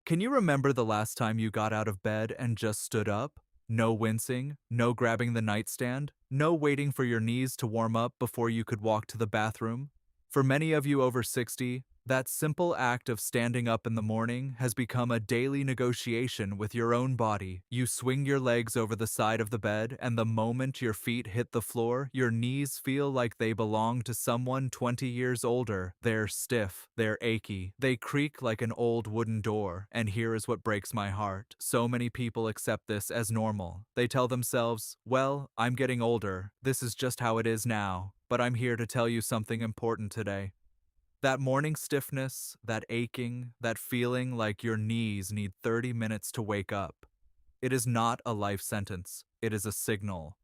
Can you remember the last time you got out of bed and just stood up? No wincing, no grabbing the nightstand, no waiting for your knees to warm up before you could walk to the bathroom? For many of you over 60, that simple act of standing up in the morning has become a daily negotiation with your own body. You swing your legs over the side of the bed, and the moment your feet hit the floor, your knees feel like they belong to someone 20 years older. They're stiff, they're achy, they creak like an old wooden door. And here is what breaks my heart. So many people accept this as normal. They tell themselves, well, I'm getting older. This is just how it is now. But I'm here to tell you something important today. That morning stiffness, that aching, that feeling like your knees need 30 minutes to wake up. It is not a life sentence, it is a signal.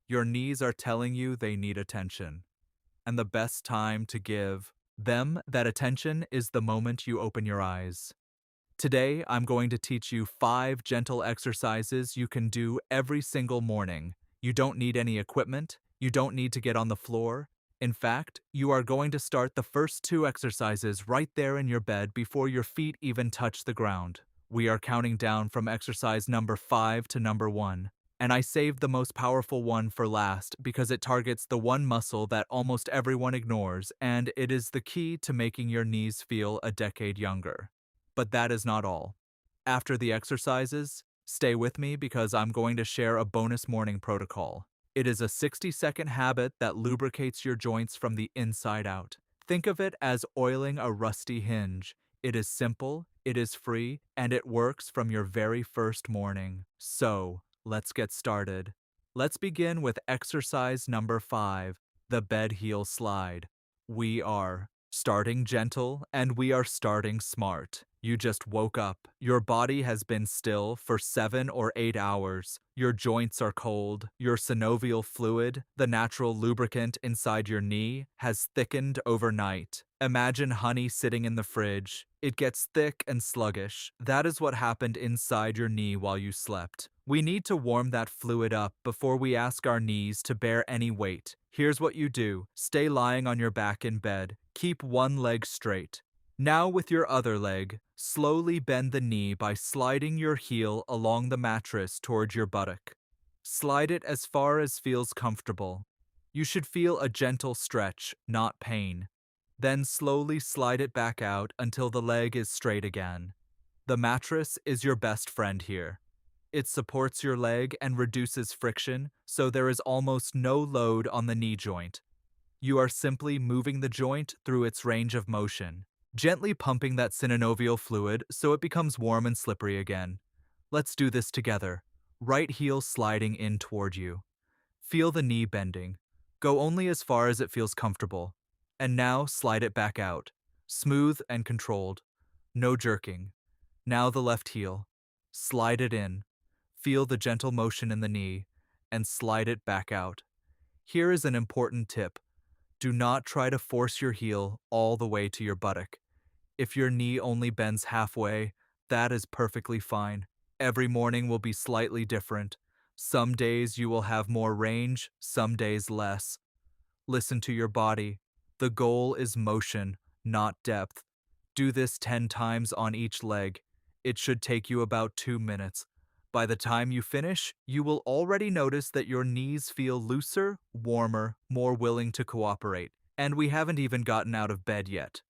Your knees are telling you they need attention. And the best time to give them that attention is the moment you open your eyes. Today, I'm going to teach you 5 gentle exercises you can do every single morning. You don't need any equipment. You don't need to get on the floor. In fact, you are going to start the first 2 exercises right there in your bed before your feet even touch the ground. We are counting down from exercise number 5 to number 1. And I saved the most powerful one for last because it targets the one muscle that almost everyone ignores, and it is the key to making your knees feel a decade younger. But that is not all. After the exercises, stay with me because I'm going to share a bonus morning protocol. It is a 60-second habit that lubricates your joints from the inside out. Think of it as oiling a rusty hinge. It is simple, it is free, and it works from your very first morning. So, let's get started. Let's begin with exercise number 5, the bed heel slide. We are starting gentle and we are starting smart. You just woke up. Your body has been still for 7 or 8 hours. Your joints are cold. Your synovial fluid, the natural lubricant inside your knee, has thickened overnight. Imagine honey sitting in the fridge. It gets thick and sluggish. That is what happened inside your knee while you slept. We need to warm that fluid up before we ask our knees to bear any weight. Here's what you do. Stay lying on your back in bed. Keep one leg straight. Now with your other leg, slowly bend the knee by sliding your heel along the mattress toward your buttock. Slide it as far as feels comfortable. You should feel a gentle stretch, not pain. Then slowly slide it back out until the leg is straight again. The mattress is your best friend here. It supports your leg and reduces friction, so there is almost no load on the knee joint. You are simply moving the joint through its range of motion, gently pumping that synovial fluid so it becomes warm and slippery again. Let's do this together. Right heel sliding in toward you. Feel the knee bending. Go only as far as it feels comfortable. And now slide it back out. Smooth and controlled. No jerking. Now the left heel. Slide it in. Feel the gentle motion in the knee, and slide it back out. Here is an important tip. Do not try to force your heel all the way to your buttock. If your knee only bends halfway, that is perfectly fine. Every morning will be slightly different. Some days you will have more range, some days less. Listen to your body. The goal is motion, not depth. Do this 10 times on each leg. It should take you about 2 minutes. By the time you finish, you will already notice that your knees feel looser, warmer, more willing to cooperate. And we haven't even gotten out of bed yet.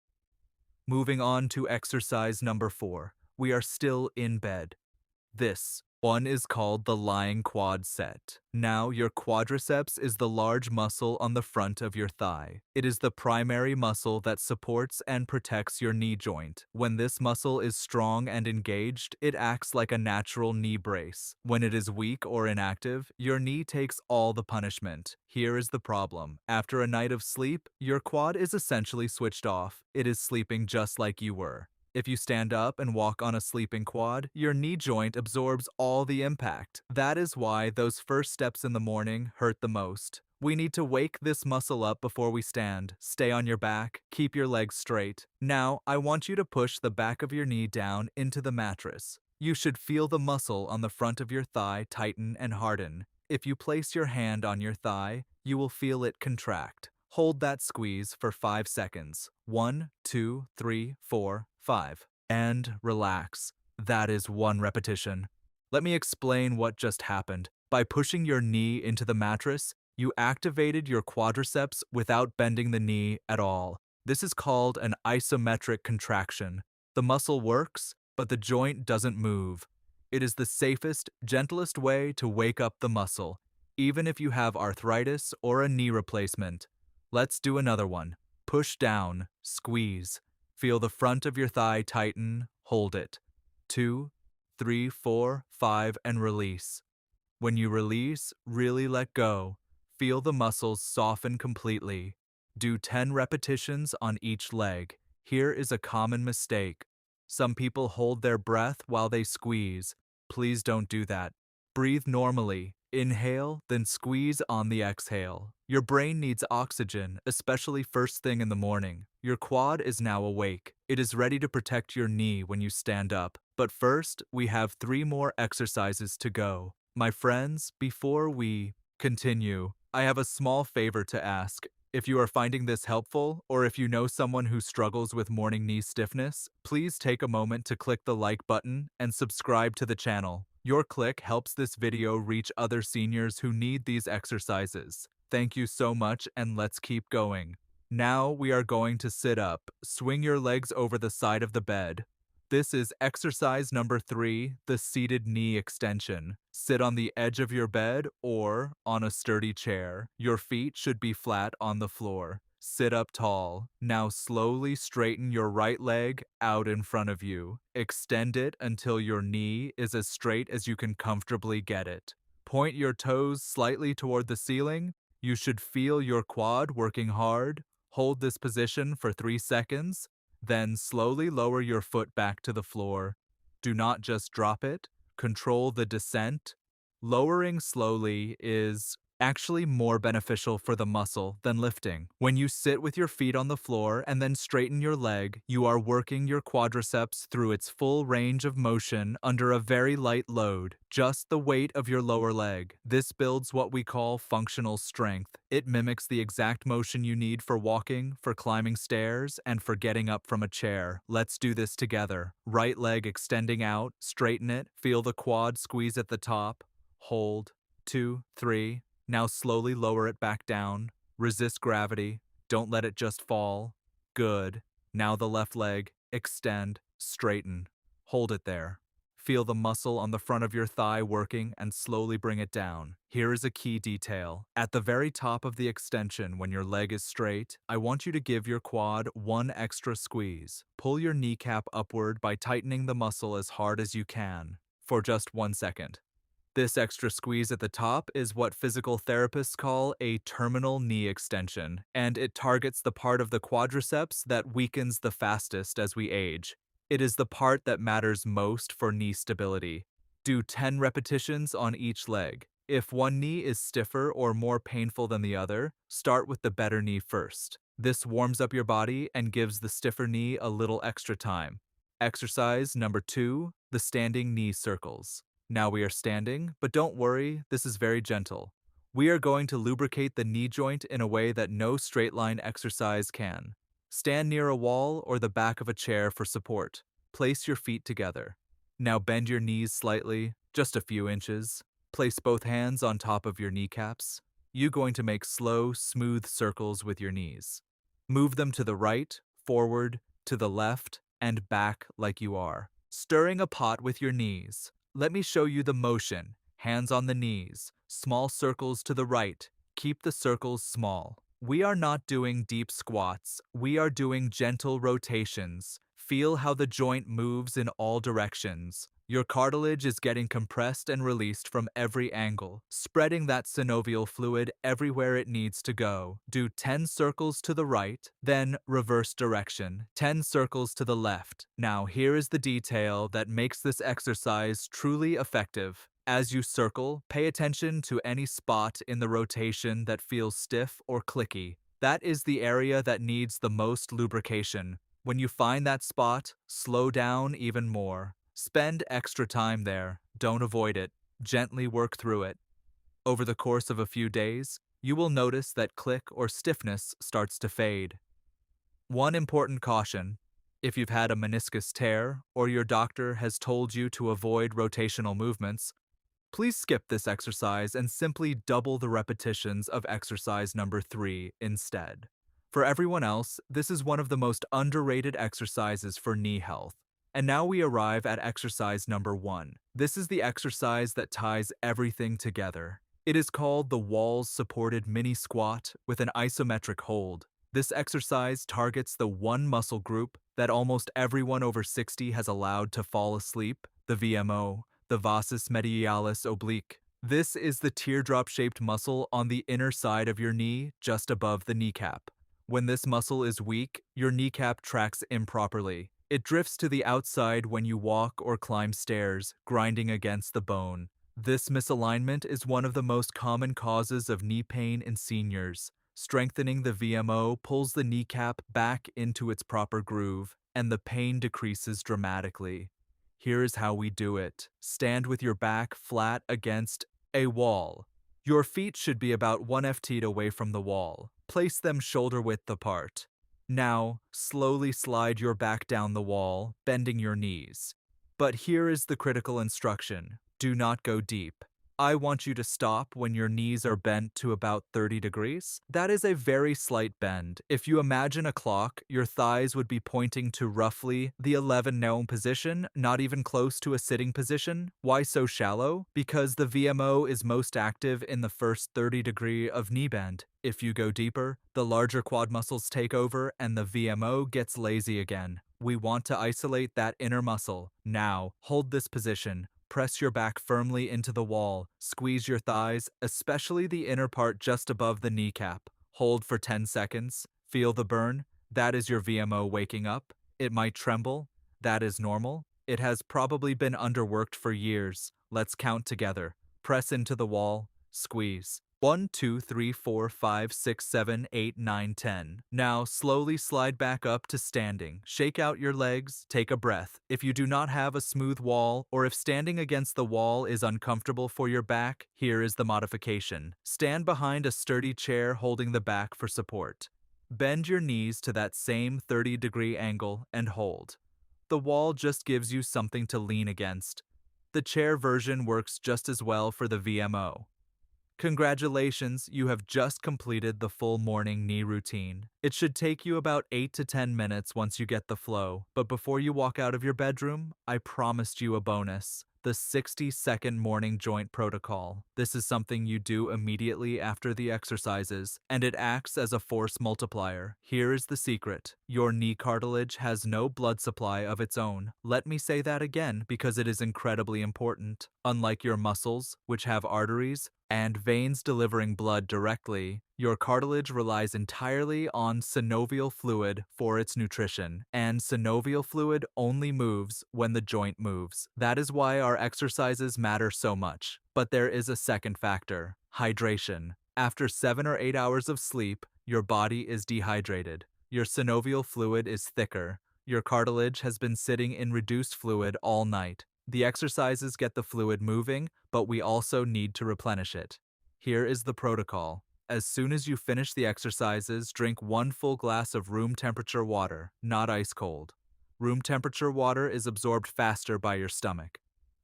Moving on to exercise number 4. We are still in bed. This one is called the lying quad set. Now, your quadriceps is the large muscle on the front of your thigh. It is the primary muscle that supports and protects your knee joint. When this muscle is strong and engaged, it acts like a natural knee brace. When it is weak or inactive, your knee takes all the punishment. Here is the problem. After a night of sleep, your quad is essentially switched off. It is sleeping just like you were. If you stand up and walk on a sleeping quad, your knee joint absorbs all the impact. That is why those first steps in the morning hurt the most. We need to wake this muscle up before we stand. Stay on your back, keep your legs straight. Now, I want you to push the back of your knee down into the mattress. You should feel the muscle on the front of your thigh tighten and harden. If you place your hand on your thigh, you will feel it contract. Hold that squeeze for 5 seconds. 1, 2, 3, 4, 5. And relax. That is one repetition. Let me explain what just happened. By pushing your knee into the mattress, you activated your quadriceps without bending the knee at all. This is called an isometric contraction. The muscle works, but the joint doesn't move. It is the safest, gentlest way to wake up the muscle, even if you have arthritis or a knee replacement. Let's do another one. Push down, squeeze. Feel the front of your thigh tighten, hold it. 2, 3, 4, 5, and release. When you release, really let go. Feel the muscles soften completely. Do 10 repetitions on each leg. Here is a common mistake. Some people hold their breath while they squeeze. Please don't do that. Breathe normally. Inhale, then squeeze on the exhale. Your brain needs oxygen, especially first thing in the morning. Your quad is now awake. It is ready to protect your knee when you stand up. But first, we have 3 more exercises to go. My friends, before we continue, I have a small favor to ask. If you are finding this helpful, or if you know someone who struggles with morning knee stiffness, please take a moment to click the like button and subscribe to the channel. Your click helps this video reach other seniors who need these exercises. Thank you so much, and let's keep going. Now we are going to sit up. Swing your legs over the side of the bed. This is exercise number 3, the seated knee extension. Sit on the edge of your bed or on a sturdy chair. Your feet should be flat on the floor. Sit up tall. Now slowly straighten your right leg out in front of you. Extend it until your knee is as straight as you can comfortably get it. Point your toes slightly toward the ceiling. You should feel your quad working hard. Hold this position for 3 seconds. Then slowly lower your foot back to the floor. Do not just drop it. Control the descent. Lowering slowly is actually more beneficial for the muscle than lifting. When you sit with your feet on the floor and then straighten your leg, you are working your quadriceps through its full range of motion under a very light load, just the weight of your lower leg. This builds what we call functional strength. It mimics the exact motion you need for walking, for climbing stairs, and for getting up from a chair. Let's do this together. Right leg extending out, straighten it, feel the quad squeeze at the top, hold, 2, 3. Now slowly lower it back down. Resist gravity. Don't let it just fall. Good. Now the left leg. Extend. Straighten. Hold it there. Feel the muscle on the front of your thigh working and slowly bring it down. Here is a key detail. At the very top of the extension, when your leg is straight, I want you to give your quad 1 extra squeeze. Pull your kneecap upward by tightening the muscle as hard as you can for just 1 second. This extra squeeze at the top is what physical therapists call a terminal knee extension, and it targets the part of the quadriceps that weakens the fastest as we age. It is the part that matters most for knee stability. Do 10 repetitions on each leg. If one knee is stiffer or more painful than the other, start with the better knee first. This warms up your body and gives the stiffer knee a little extra time. Exercise number 2, the standing knee circles. Now we are standing, but don't worry, this is very gentle. We are going to lubricate the knee joint in a way that no straight line exercise can. Stand near a wall or the back of a chair for support. Place your feet together. Now bend your knees slightly, just a few inches. Place both hands on top of your kneecaps. You're going to make slow, smooth circles with your knees. Move them to the right, forward, to the left, and back like you are. Stirring a pot with your knees. Let me show you the motion. Hands on the knees. Small circles to the right. Keep the circles small. We are not doing deep squats. We are doing gentle rotations. Feel how the joint moves in all directions. Your cartilage is getting compressed and released from every angle, spreading that synovial fluid everywhere it needs to go. Do 10 circles to the right, then reverse direction. 10 circles to the left. Now here is the detail that makes this exercise truly effective. As you circle, pay attention to any spot in the rotation that feels stiff or clicky. That is the area that needs the most lubrication. When you find that spot, slow down even more. Spend extra time there. Don't avoid it. Gently work through it. Over the course of a few days, you will notice that click or stiffness starts to fade. One important caution: If you've had a meniscus tear or your doctor has told you to avoid rotational movements, please skip this exercise and simply double the repetitions of exercise number 3 instead. For everyone else, this is one of the most underrated exercises for knee health. And now we arrive at exercise number 1. This is the exercise that ties everything together. It is called the walls supported mini squat with an isometric hold. This exercise targets the one muscle group that almost everyone over 60 has allowed to fall asleep, the VMO, the vastus medialis oblique. This is the teardrop-shaped muscle on the inner side of your knee, just above the kneecap. When this muscle is weak, your kneecap tracks improperly. It drifts to the outside when you walk or climb stairs, grinding against the bone. This misalignment is one of the most common causes of knee pain in seniors. Strengthening the VMO pulls the kneecap back into its proper groove, and the pain decreases dramatically. Here is how we do it. Stand with your back flat against a wall. Your feet should be about 1 ft away from the wall. Place them shoulder width apart. Now, slowly slide your back down the wall, bending your knees. But here is the critical instruction. Do not go deep. I want you to stop when your knees are bent to about 30 degrees. That is a very slight bend. If you imagine a clock, your thighs would be pointing to roughly the 11 position, not even close to a sitting position. Why so shallow? Because the VMO is most active in the first 30 degree of knee bend. If you go deeper, the larger quad muscles take over and the VMO gets lazy again. We want to isolate that inner muscle. Now, hold this position. Press your back firmly into the wall. Squeeze your thighs, especially the inner part just above the kneecap. Hold for 10 seconds. Feel the burn. That is your VMO waking up. It might tremble. That is normal. It has probably been underworked for years. Let's count together. Press into the wall. Squeeze. 1, 2, 3, 4, 5, 6, 7, 8, 9, 10. Now slowly slide back up to standing. Shake out your legs, take a breath. If you do not have a smooth wall, or if standing against the wall is uncomfortable for your back, here is the modification. Stand behind a sturdy chair holding the back for support. Bend your knees to that same 30-degree angle and hold. The wall just gives you something to lean against. The chair version works just as well for the VMO. Congratulations, you have just completed the full morning knee routine. It should take you about 8 to 10 minutes once you get the flow, but before you walk out of your bedroom, I promised you a bonus. The 60-second morning joint protocol. This is something you do immediately after the exercises, and it acts as a force multiplier. Here is the secret. Your knee cartilage has no blood supply of its own. Let me say that again because it is incredibly important. Unlike your muscles, which have arteries and veins delivering blood directly, your cartilage relies entirely on synovial fluid for its nutrition, and synovial fluid only moves when the joint moves. That is why our exercises matter so much. But there is a second factor: hydration. After 7 or 8 hours of sleep, your body is dehydrated. Your synovial fluid is thicker. Your cartilage has been sitting in reduced fluid all night. The exercises get the fluid moving, but we also need to replenish it. Here is the protocol. As soon as you finish the exercises, drink 1 full glass of room temperature water, not ice cold. Room temperature water is absorbed faster by your stomach.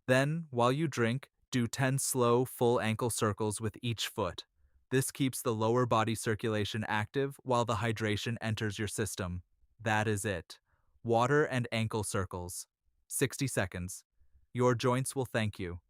Then, while you drink, do 10 slow, full ankle circles with each foot. This keeps the lower body circulation active while the hydration enters your system. That is it. Water and ankle circles. 60 seconds. Your joints will thank you.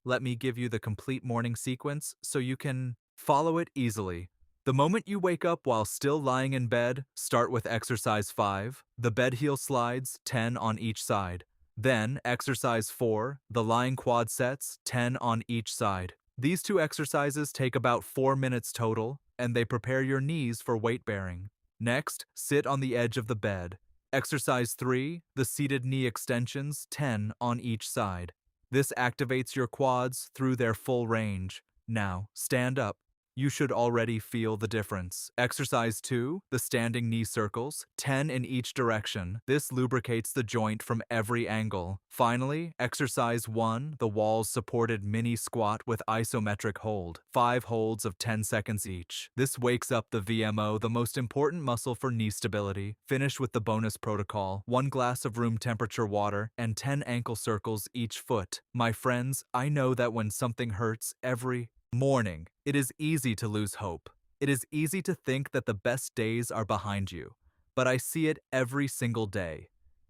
Let me give you the complete morning sequence so you can follow it easily. The moment you wake up while still lying in bed, start with exercise 5, the bed heel slides, 10 on each side. Then exercise 4, the lying quad sets, 10 on each side. These 2 exercises take about 4 minutes total, and they prepare your knees for weight bearing. Next, sit on the edge of the bed. Exercise 3, the seated knee extensions, 10 on each side. This activates your quads through their full range. Now, stand up. You should already feel the difference. Exercise 2, the standing knee circles, 10 in each direction. This lubricates the joint from every angle. Finally, exercise 1, the walls supported mini squat with isometric hold, 5 holds of 10 seconds each. This wakes up the VMO, the most important muscle for knee stability. Finish with the bonus protocol, 1 glass of room temperature water and 10 ankle circles each foot. My friends, I know that when something hurts every morning, it is easy to lose hope. It is easy to think that the best days are behind you. But I see it every single day.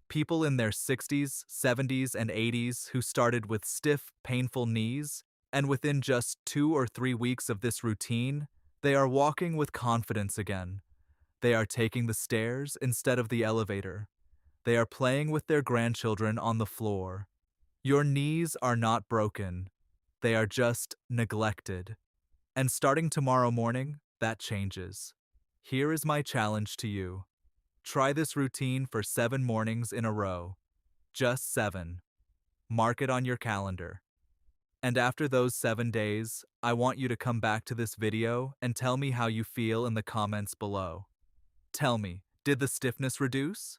People in their 60s, 70s, and 80s who started with stiff, painful knees, and within just 2 or 3 weeks of this routine, they are walking with confidence again. They are taking the stairs instead of the elevator. They are playing with their grandchildren on the floor. Your knees are not broken. They are just neglected. And starting tomorrow morning, that changes. Here is my challenge to you. Try this routine for 7 mornings in a row. Just 7. Mark it on your calendar. And after those 7 days, I want you to come back to this video and tell me how you feel in the comments below. Tell me, did the stiffness reduce?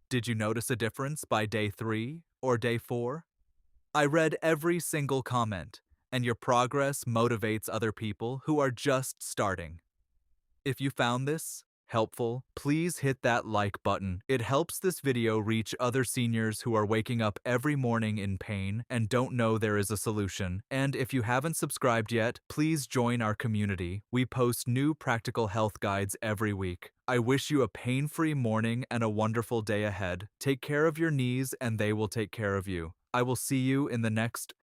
Did you notice a difference by day 3 or day 4? I read every single comment, and your progress motivates other people who are just starting. If you found this helpful, please hit that like button. It helps this video reach other seniors who are waking up every morning in pain and don't know there is a solution. And if you haven't subscribed yet, please join our community. We post new practical health guides every week. I wish you a pain-free morning and a wonderful day ahead. Take care of your knees and they will take care of you. I will see you in the next